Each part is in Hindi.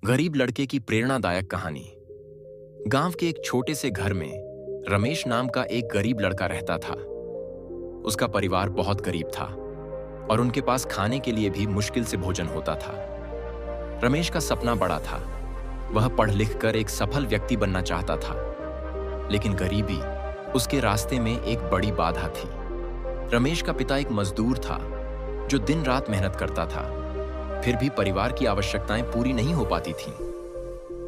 गरीब लड़के की प्रेरणादायक कहानी। गांव के एक छोटे से घर में रमेश नाम का एक गरीब लड़का रहता था। उसका परिवार बहुत गरीब था और उनके पास खाने के लिए भी मुश्किल से भोजन होता था। रमेश का सपना बड़ा था। वह पढ़ लिख कर एक सफल व्यक्ति बनना चाहता था, लेकिन गरीबी उसके रास्ते में एक बड़ी बाधा थी। रमेश का पिता एक मजदूर था जो दिन रात मेहनत करता था, फिर भी परिवार की आवश्यकताएं पूरी नहीं हो पाती थीं।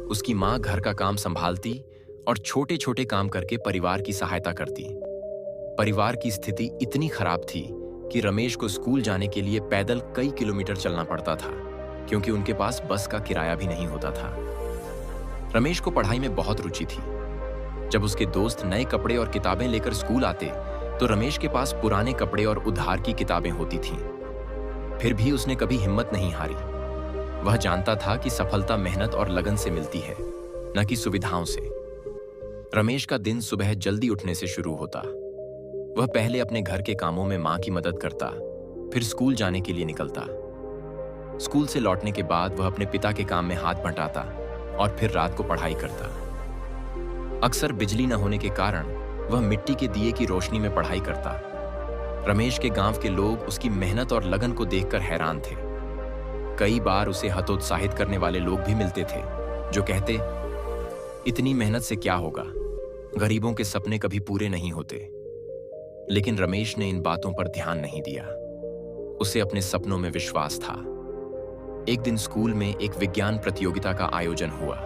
उसकी मां घर का काम संभालती और छोटे छोटे काम करके परिवार की सहायता करती। परिवार की स्थिति इतनी खराब थी कि रमेश को स्कूल जाने के लिए पैदल कई किलोमीटर चलना पड़ता था, क्योंकि उनके पास बस का किराया भी नहीं होता था। रमेश को पढ़ाई में बहुत रुचि थी। जब उसके दोस्त नए कपड़े और किताबें लेकर स्कूल आते तो रमेश के पास पुराने कपड़े और उधार की किताबें होती थीं। फिर भी उसने कभी हिम्मत नहीं हारी। वह जानता था कि सफलता मेहनत और लगन से मिलती है, न कि सुविधाओं से। रमेश का दिन सुबह जल्दी उठने से शुरू होता। वह पहले अपने घर के कामों में मां की मदद करता, फिर स्कूल जाने के लिए निकलता। स्कूल से लौटने के बाद वह अपने पिता के काम में हाथ बंटाता और फिर रात को पढ़ाई करता। अक्सर बिजली न होने के कारण वह मिट्टी के दिए की रोशनी में पढ़ाई करता। रमेश के गांव के लोग उसकी मेहनत और लगन को देखकर हैरान थे। कई बार उसे हतोत्साहित करने वाले लोग भी मिलते थे जो कहते, इतनी मेहनत से क्या होगा, गरीबों के सपने कभी पूरे नहीं होते। लेकिन रमेश ने इन बातों पर ध्यान नहीं दिया। उसे अपने सपनों में विश्वास था। एक दिन स्कूल में एक विज्ञान प्रतियोगिता का आयोजन हुआ।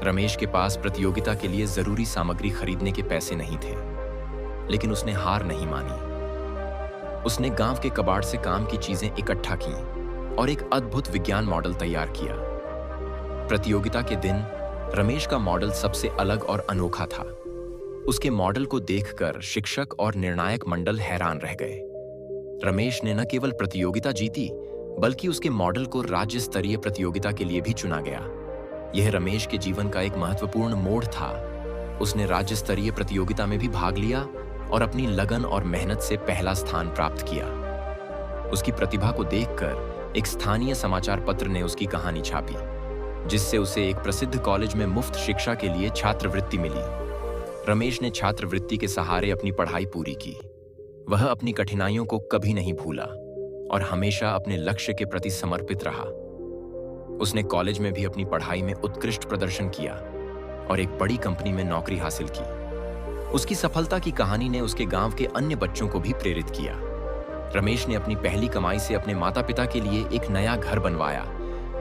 रमेश के पास प्रतियोगिता के लिए जरूरी सामग्री खरीदने के पैसे नहीं थे, लेकिन उसने हार नहीं मानी। उसने गांव के कबाड़ से काम की चीजें इकट्ठा की और एक अद्भुत विज्ञान मॉडल तैयार किया। प्रतियोगिता के दिन रमेश का मॉडल सबसे अलग और अनोखा था। उसके मॉडल को देखकर शिक्षक और निर्णायक मंडल हैरान रह गए। रमेश ने न केवल प्रतियोगिता जीती, बल्कि उसके मॉडल को राज्य स्तरीय प्रतियोगिता के लिए भी चुना गया। यह रमेश के जीवन का एक महत्वपूर्ण मोड़ था। उसने राज्य स्तरीय प्रतियोगिता में भी भाग लिया और अपनी लगन और मेहनत से पहला स्थान प्राप्त किया। उसकी प्रतिभा को देखकर एक स्थानीय समाचार पत्र ने उसकी कहानी छापी, जिससे उसे एक प्रसिद्ध कॉलेज में मुफ्त शिक्षा के लिए छात्रवृत्ति मिली। रमेश ने छात्रवृत्ति के सहारे अपनी पढ़ाई पूरी की। वह अपनी कठिनाइयों को कभी नहीं भूला और हमेशा अपने लक्ष्य के प्रति समर्पित रहा। उसने कॉलेज में भी अपनी पढ़ाई में उत्कृष्ट प्रदर्शन किया और एक बड़ी कंपनी में नौकरी हासिल की। उसकी सफलता की कहानी ने उसके गांव के अन्य बच्चों को भी प्रेरित किया। रमेश ने अपनी पहली कमाई से अपने माता पिता के लिए एक नया घर बनवाया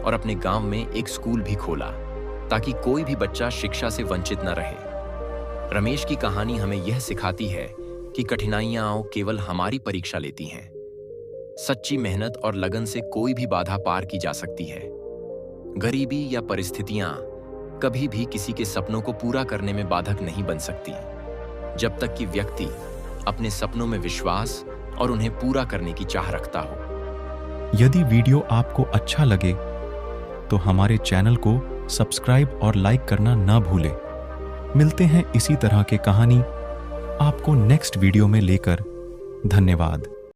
और अपने गांव में एक स्कूल भी खोला, ताकि कोई भी बच्चा शिक्षा से वंचित न रहे। रमेश की कहानी हमें यह सिखाती है कि कठिनाइयां केवल हमारी परीक्षा लेती हैं। सच्ची मेहनत और लगन से कोई भी बाधा पार की जा सकती है। गरीबी या परिस्थितियां कभी भी किसी के सपनों को पूरा करने में बाधक नहीं बन सकती, जब तक कि व्यक्ति अपने सपनों में विश्वास और उन्हें पूरा करने की चाह रखता हो। यदि वीडियो आपको अच्छा लगे तो हमारे चैनल को सब्सक्राइब और लाइक करना ना भूलें। मिलते हैं इसी तरह के कहानी आपको नेक्स्ट वीडियो में लेकर। धन्यवाद।